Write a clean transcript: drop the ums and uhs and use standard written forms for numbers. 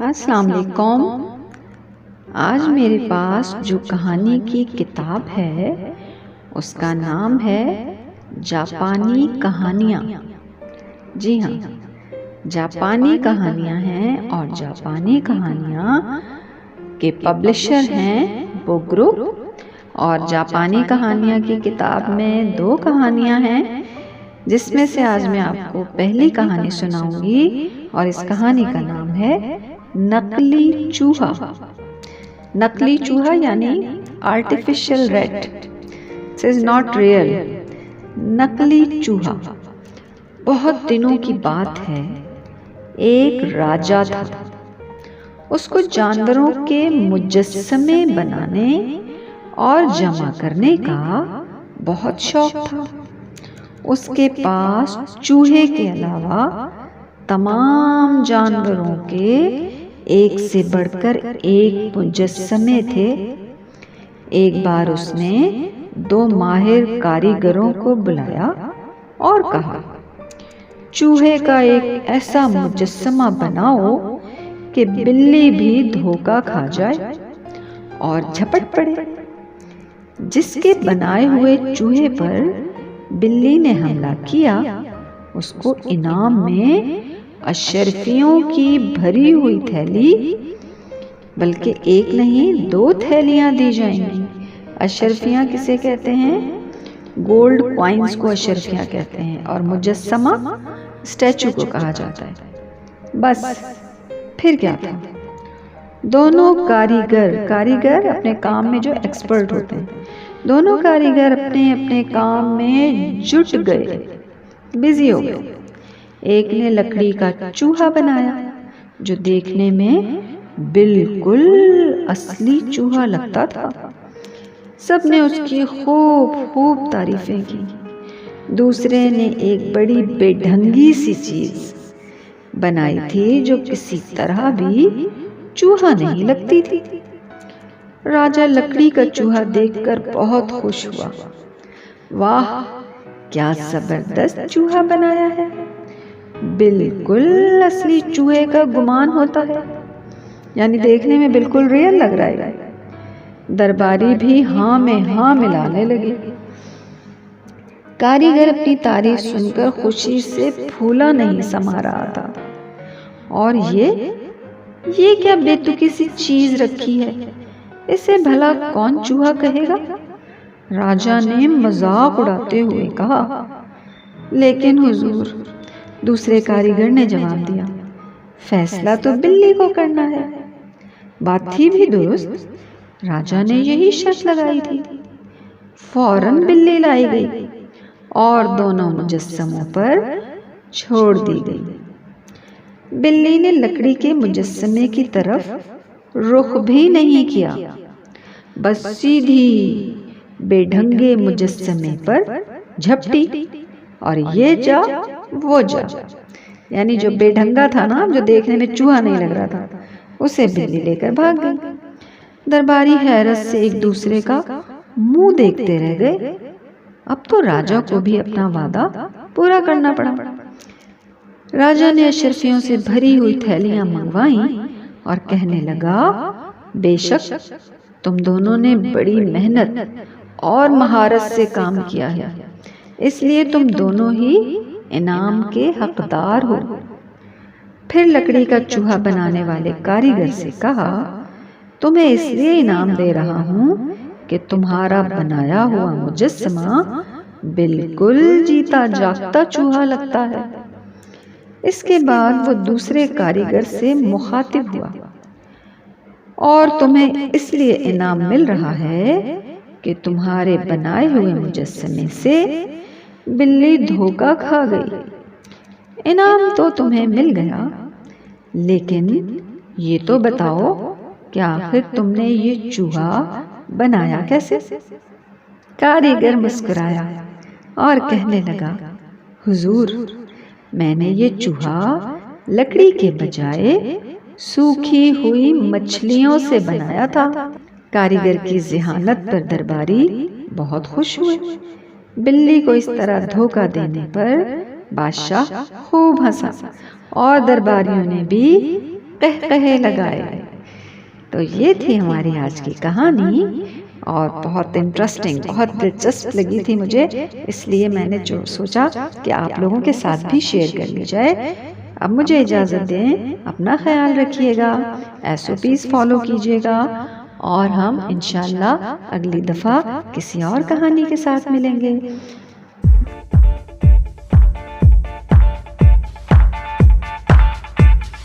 السلام علیکم۔ آج میرے پاس جو کہانی کی کتاب ہے اس کا نام ہے جاپانی کہانیاں۔ جی ہاں، جاپانی کہانیاں ہیں اور جاپانی کہانیاں کے پبلشر ہیں بک گروپ۔ اور جاپانی کہانیاں کی کتاب میں 2 کہانیاں ہیں، جس میں سے آج میں آپ کو پہلی کہانی سناؤں گی اور اس کہانی کا نام ہے نقلی چوہا۔ نقلی چوہا یعنی artificial rate, it is not real. نقلی چوہا۔ بہت دنوں کی بات ہے، ایک راجا تھا۔ اس کو جانوروں کے مجسمے بنانے اور جمع کرنے کا بہت شوق تھا۔ اس کے پاس چوہے کے علاوہ تمام جانوروں کے ایک سے بڑھ کر ایک مجسمے تھے۔ ایک بار اس نے 2 ماہر کاریگروں کو بلایا اور کہا، چوہے کا ایک ایسا مجسمہ بناؤ کہ بلی بھی دھوکہ کھا جائے اور جھپٹ پڑے۔ جس کے بنائے ہوئے چوہے پر بلی نے حملہ کیا، اس کو انعام میں اشرفیوں کی بھری ہوئی تھیلی، بلکہ ایک نہیں 2 تھیلیاں دی جائیں گی۔ اشرفیاں کسے کہتے ہیں؟ گولڈ کوائنز کو اشرفیاں کہتے ہیں، اور مجسمہ اسٹیچو کو کہا جاتا ہے۔ بس پھر کیا تھا، دونوں کاریگر اپنے کام میں جو ایکسپرٹ ہوتے ہیں، دونوں کاریگر اپنے اپنے کام میں جٹ گئے، بزی ہو گئے۔ ایک نے لکڑی کا چوہا بنایا جو دیکھنے میں بالکل اصلی چوہا لگتا تھا۔ سب نے اس کی خوب تعریفیں کی۔ دوسرے نے ایک بڑی بے ڈھنگی سی چیز بنائی تھی جو کسی طرح بھی چوہا نہیں لگتی تھی۔ راجا لکڑی کا چوہا دیکھ کر بہت خوش ہوا۔ واہ، کیا زبردست چوہا بنایا ہے، بالکل اصلی چوہے کا گمان ہوتا ہے، یعنی دیکھنے میں بالکل ریئل لگ رہا ہے۔ درباری بھی ہاں میں ہاں ملانے لگے۔ کاریگر اپنی تعریف سن کر خوشی سے پھولا نہیں سما رہا تھا۔ اور یہ کیا بے تکی سی چیز رکھی ہے، اسے بھلا کون چوہا کہے گا؟ راجا نے مذاق اڑاتے ہوئے کہا۔ لیکن حضور، دوسرے کاریگر نے جواب دیا، فیصلہ تو بلی کو کرنا ہے۔ بات تھی بھی درست، راجا نے یہی شرط لگائی تھی۔ فوراً بلی لائی گئی اور دونوں مجسموں پر چھوڑ دی گئی۔ بلی نے لکڑی کے مجسمے کی طرف رخ بھی نہیں کیا، بس سیدھی بے ڈھنگے مجسمے پر جھپٹی، اور یہ جا وہ جا، یعنی جو بے ڈھنگا تھا نا، جو دیکھنے میں چوہا نہیں لگ رہا تھا، اسے بلی لے کر بھاگ گئی۔ درباری حیرت سے ایک دوسرے کا منہ دیکھتے رہ گئے۔ اب تو راجا کو بھی اپنا وعدہ پورا کرنا پڑا۔ راجا نے اشرفیوں سے بھری ہوئی تھیلیاں منگوائیں اور کہنے لگا، بے شک تم دونوں نے بڑی محنت اور مہارت سے کام کیا ہے، اس لیے تم دونوں ہی انعام کے حقدار ہو۔ پھر لکڑی کا چوہا بنانے والے کاریگر سے کہا، تمہیں اس لیے انعام دے رہا ہوں کہ تمہارا بنایا ہوا مجسمہ بالکل جیتا جاگتا چوہا لگتا ہے۔ اس کے بعد وہ دوسرے کاریگر سے مخاطب ہوا، اور تمہیں اس لیے انعام مل رہا ہے کہ تمہارے بنائے ہوئے مجسمے سے بلی دھوکہ کھا گئی۔ انعام تو تمہیں مل گیا، لیکن یہ تو بتاؤ کہ آخر تم نے یہ چوہا بنایا کیسے؟ کاریگر مسکرایا اور کہنے لگا، حضور، میں نے یہ چوہا لکڑی کے بجائے سوکھی ہوئی مچھلیوں سے بنایا تھا۔ کاریگر کی ذہانت پر درباری بہت خوش ہوئے۔ بلی کو اس طرح دھوکہ دینے پر بادشاہ خوب ہنسا، اور درباریوں نے بھی قہقہے لگائے۔ تو یہ تھی ہماری آج کی کہانی، اور بہت انٹرسٹنگ، بہت دلچسپ لگی تھی مجھے، اس لیے میں نے جو سوچا کہ آپ لوگوں کے ساتھ بھی شیئر کر لی جائے۔ اب مجھے اجازت دیں، اپنا خیال رکھیے گا، SOPs فالو کیجیے گا، اور ہم انشاءاللہ اگلی دفعہ کسی اور کہانی کے ساتھ ملیں گے۔